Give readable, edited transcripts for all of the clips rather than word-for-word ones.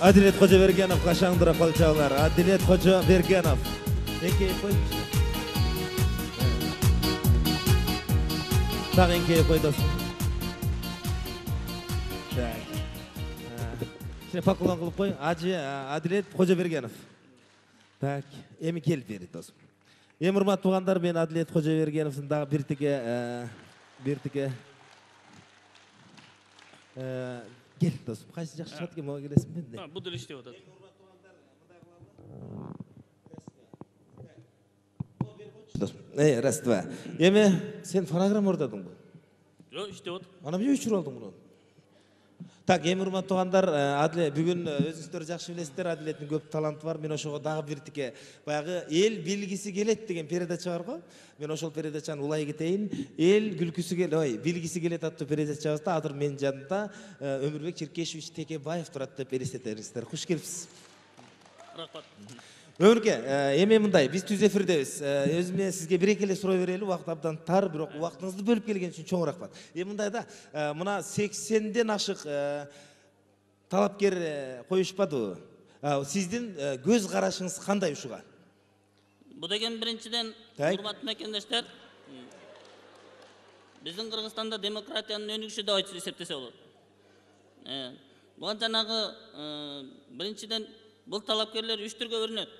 Adilet Kocabергенов kaşandıra kolçalar. Adilet Kocabергенов. Enkeye koymuş. Tak enkeye koydasın. Şimdi pakulan kılıp koy. Adilet Kocabергенов. Tak, emi kelip verit dostum. Em hurmat tuğanlar, men Adilet Kocabергенов'сын dağı bir tike gel dostum. Qaysı жақсы шығады екен, маған келесің бе? Bu dil işte oda. Раз, два. Эми, сен фонограмма ордадың бұл? Yok işte oda. Ана бе өшір алдың бұны? Так, эми урмат туғандар, бүгін өзіңіздер жақсы білесіздер, Адилеттің көп таланты бар. Мен ошоға дағы бір тіке баяғы ел билгisi келет деген передача бар ғой. Мен ошол передачаны улай кетейін. Ел билгisi келет атты передачабызда азыр мен жанында Өмүрбек Черкешевич Текебаев турат деп элестетериңиздер. Хуш келипсиз. Рахмат. Өмірге, еме мындай, біз түз эфирдебиз. Өзіме сізге бір-екі эле суроо берели, уақыт абдан тар, бирок уақытыңызды бөлүп келген үчүн чоң рахмат. Мындайда, мына 80ден ашык талапкер коюшпадыбы? Сиздин көз карашыңыз кандай ушуга? Bu деген биринчиден, урматтуу мекендештер, биздин Кыргызстанда демократиянын өнүгүшү деп айтып эсептесе болот. Буга жанагы биринчиден бул талапкерлер үч түргө бөлүнөт.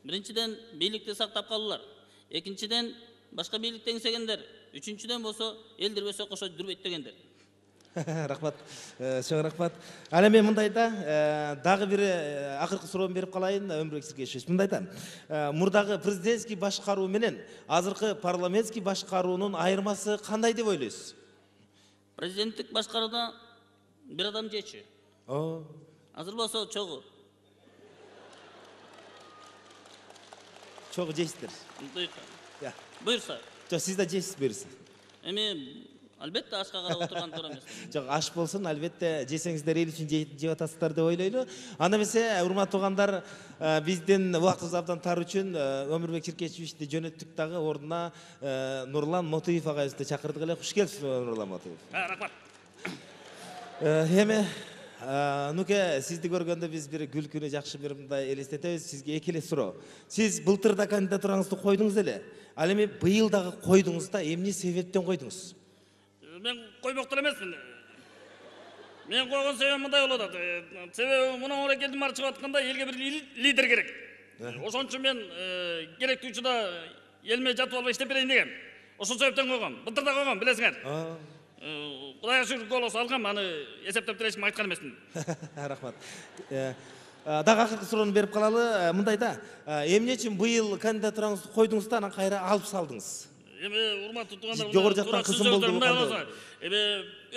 Биринчиден бийликти сактап калуулар, экинчиден башка бийликте эңсегендер, үчүнчүдөн болсо элдирбесе кошо жүрбөйт дегендер. Рахмат, чоң рахмат. Ана мен мындайда дагы бир акыркы суроомду берип калайын, Өмүрбек Черкешевич. Мындайда, мурдагы президентский башкаруу менен азыркы парламентский башкаруунун айырмасы кандай деп ойлойсуз? Президенттик башкарууда бир адам жечи. Азыр болсо чогуу. Чогуу жейсиздер. Буйрса. Жок, сиз да жейсиз буйрса. Эми албетте ашка карап отурган туура эмес. Жок, аш болсун, албетте жесеңиздер эл үчүн жеп атасыздар деп ойлойлу. Анда эмесе, урматтуу туугандар, биздин убактыбыз абдан тар үчүн Өмүрбек Черкешевичти жөнөттүк дагы, ордуна Нурлан Мотуев агайыбызды чакырдык эле. Хуш келипсиз, Нурлан Мотуев. Рахмат. Эми Нуке, сизди көргөндө биз бир күлкүнү жакшы бир мындай элестетебиз. Сизге эки эле суроо. Сиз былтырда кандидатураңызды койдуңуз эле. Ал эми быйыл дагы койдуңуз да, эмне себептен койдуңуз? Мен коймоктор эмесмин. Мен койгон себебим мындай болот. Себеби мына ora келдим бар чыгып атканда элге бир лидер керек. Ошон үчүн мен керектүү учурда элме жатып албай иштеп берейин деген. Ошол себептен койгом. Былтырда койгом, билесиңер. Кудайга шүгүр голос алгам, аны эсептеп беришим айткан эмесмин. Рахмат. Дагы акыркы суроону берип калалы. Мындайда, эмне үчүн быйыл кандидатураңызды койдуңуз да анан кайра алып салдыңыз? Эми урматтуу туугандар, жогору жактан кызым болду кандай? Эми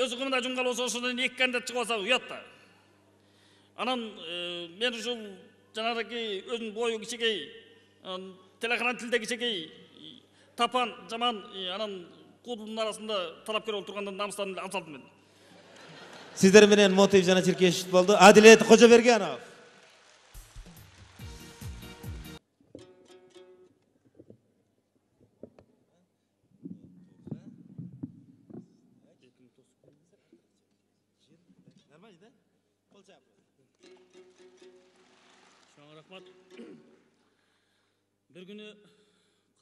өзү кымда жумгал болсо ошондон эки кандидат чыгып алса уят да. Анан мен ушул жанагы өзүнүн бою кичинекей, телеэкран тилде кичинекей, тапан, жаман, анан куудун арасында талапкер болуп тургандан намыстанып алып салдым мен. Сиздер менен Мотуев жана Черкешевич болду. Адилет Кожобергенов. Рахмат. Бир күнү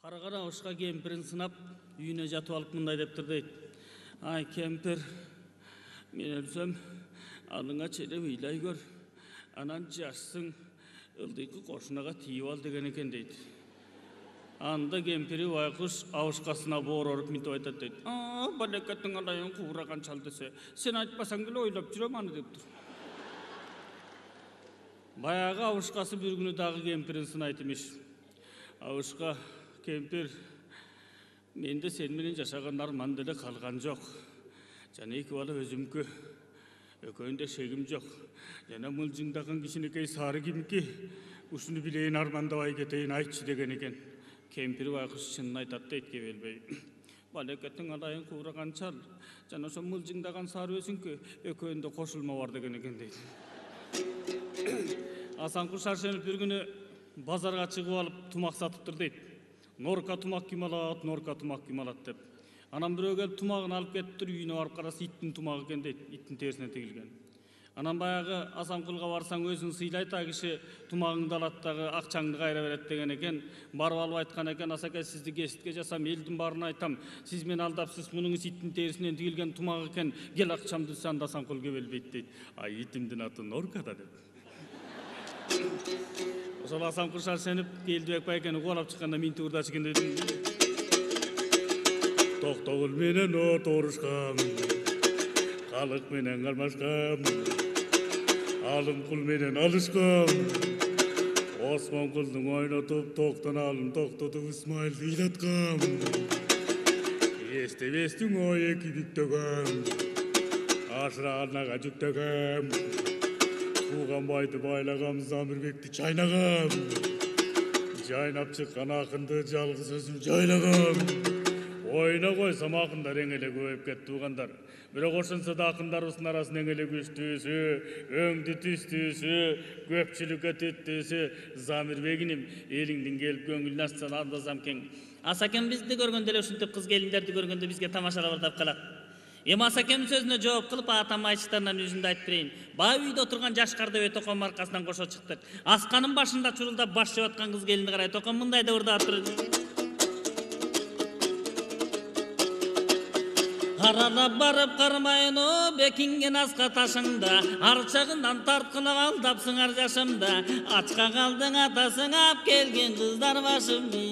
карагара ошка кемпирин сынап, үйүнө жатып алып мындай дептир дейт. Ай кемпир, мен өлсөм, аныңа чейин ыйлай көр. Анан жашсың, ылдыйкы кошунага тийип ал деген экен дейт. Анда кемпири байкуш абышкасына боороруп мынтип айтат дейт. Балекеттин андайын куураган чал десе, сен айтпасаң деле ойлоп жүрөм аны дептир. Баягы абышкасы бир күнү дагы кемпирин сынайт имиш. Абышка, кемпир, менде сен менен жашаган арман деле калган жок. Жана эки бала өзүмкү, экөөндө шегим жок. Жана мылжыңдаган кичинекей сары кимки, ушуну билейин армандабай кетейин айтчы деген экен. Кемпир байкуш чынын айтат дейт кебелбей. Балекеттин адайын куураган чал, жана ошо мылжыңдаган сары өзүңкү, экөөндө кошулма бар деген экен дейт. Асанкул Шаршенов бир күнү базарга чыгып алып тумак сатыптыр дейт. Норка тумак ким алат, норка тумак ким алат деп. Анан бирөө келип тумагын алып кетиптир, үйүнө барып караса иттин тумагы экен дейт, иттин терисине тигилген. Анан баягы Асанкулга барсаң өзүң сыйлайт, а киши тумагыңды алат дагы акчаңды кайра берет деген экен. Барып алып айткан экен, Асаке сизди кесипке жасам, элдин баарына айтам. Сиз мени алдапсыз, мунуңуз иттин терисинен тигилген тумак экен. Кел акчамды анда Асанкул кебелбейт дейт. Ай итимдин аты Норкада деп. Ошол Асанкул шаршенip Келдибек байкени кубалап чыкканда минти урдачы экен дедим. Токтогул менен оторушкам, калык менен кармашкам, алым кул менен алышкам. Осмон кулдун ойнотуп токтоналын токтотуп Исмайлды ыйлаткам. Эстебестиң ой эки бүктөгөм, ашыраганага жүктөгөм. Туганбайды байлагам, Замирбекти чайнагам. Жайнап чыккан акынды жалгыз өзүм жайлагам. Ойна койсам акындар эң эле көбөйүп кетти туугандар. Бирок ошонсо да акындарыбыздын арасында эң эле күчтүүсү, өңдү түстүүсү, көпчүлүккө түттүүсү Замирбегиним. Элиңдин келип көңүлүн ачсаң андасам кең. Асакем бизди көргөндө эле ушинтип кыз келиндерди көргөндө бизге тамашалап ырдап калат. Эми Асакем сөзүнө жооп кылып атам айтыштарынан үзүндү айтып берейин. Баа үйдө отурган жаш карды Токон маркасынан кошо чыктык. Асканын башында чурулдап баш жеп аткан кыз келинди карай Токон мындай да ырдап турду. Аралап барып кармайын о бекинген аска ташыңда, арчагынан тарткылап алдапсыңар жашымда, ачка калдың атасың ап келген кыздар башымды.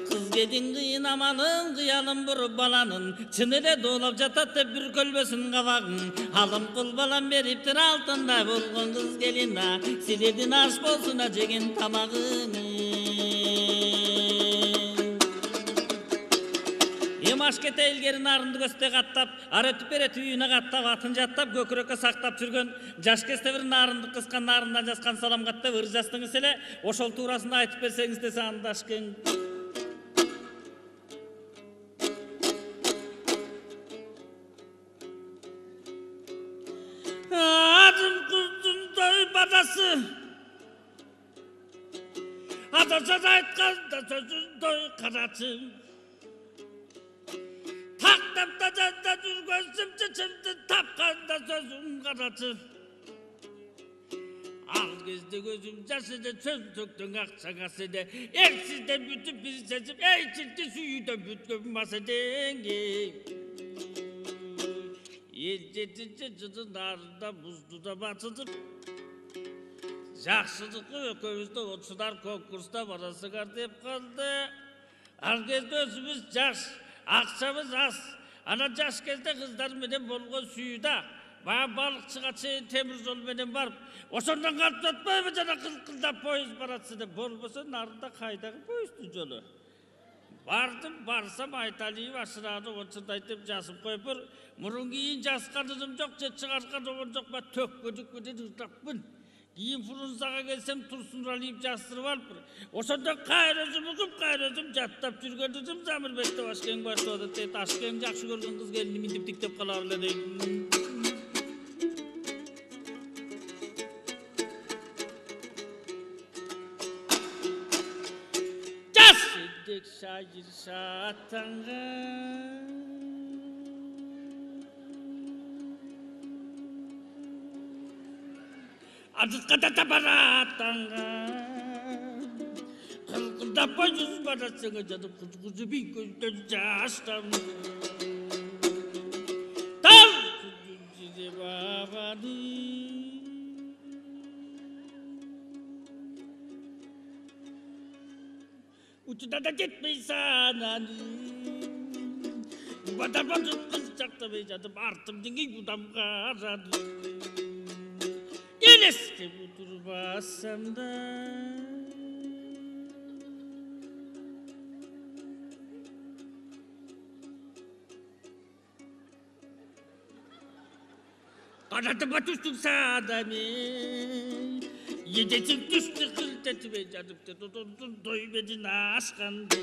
Кыз кедиң кыйын амалын, кыялын буруп баланын, чын эле доолап жатат деп бүркөлбөсүн кабагың. Алым кул балам бериптир алтындай болгон кыз келина, силердин аш болсун жеген тамагың. Аш кете илгерин арынды көстө каттап, ар өтүп берет үйүнө каттап, атын жаттап, көкүрөккө сактап жүргөн, жаш кезде бир нарынды кыскан, нарындан жазган салам каттап, ыр жастыңыз эле, ошол туурасында айтып берсеңиз десе андаш кең. Адым кыздын той бадасы, адашан айтканда сөзүн той карачы. Taqtapda janda жүргөн чымчы тапканда сөзүн карачы. Ал кезде көзүм жаш эле чөнтөктүн акчагасы эле, эрсизден бүтүп бир сезип, эй чилти сүйүүдөн бүткөн мас эдең. Эл жетинчи жылдын нарында буздуда батылып, жакшылыкка экөөбүздө отчудар конкурста барасыңар деп калды. Ал кезде өзүбүз жаш, акчабыз аз. Ана жаш кезде кыздар менен болгон сүйүүдө баягы балыкчыга чейин темир жол менен барып, ошондон калып жатпайбы жана кылкылдап поезд баратсы деп, болбосо нарында кайдагы поезддин жолу. Бардым, барсам айталиев ашыраны очурдайт деп жазып коюп, мурун кийин жазганым жок, же чыгарган огон жок, ба төккөдүккөдөн ырдапмын. Кийин Фрунзага келсем Турсуналиев жаздырып алыптыр. Ошондо кайра өзүм угуп, кайра өзүм жаттап жүргөн өзүм Замирбекте Ашкең баштады дейт. Ашкең жакшы көргөн кыз келини минтип тиктеп калар эле дейт. Жас эдек шайыр шаттанган. Адыскада табаратаңған, қылқылдап бойыз барасыңа жадып құз-құзы бей көзден жаштан. Тал күзін сизе бабады, ұчына да жетмей сананы. Бадар-бадар қыз жақтамай жадып артым деңгей бұдам қарады. Елеске отырбасам да, Qanatıma düştük sadamen, yedecek düştü kıltetime canıp da tutundun doy beni aşkandı.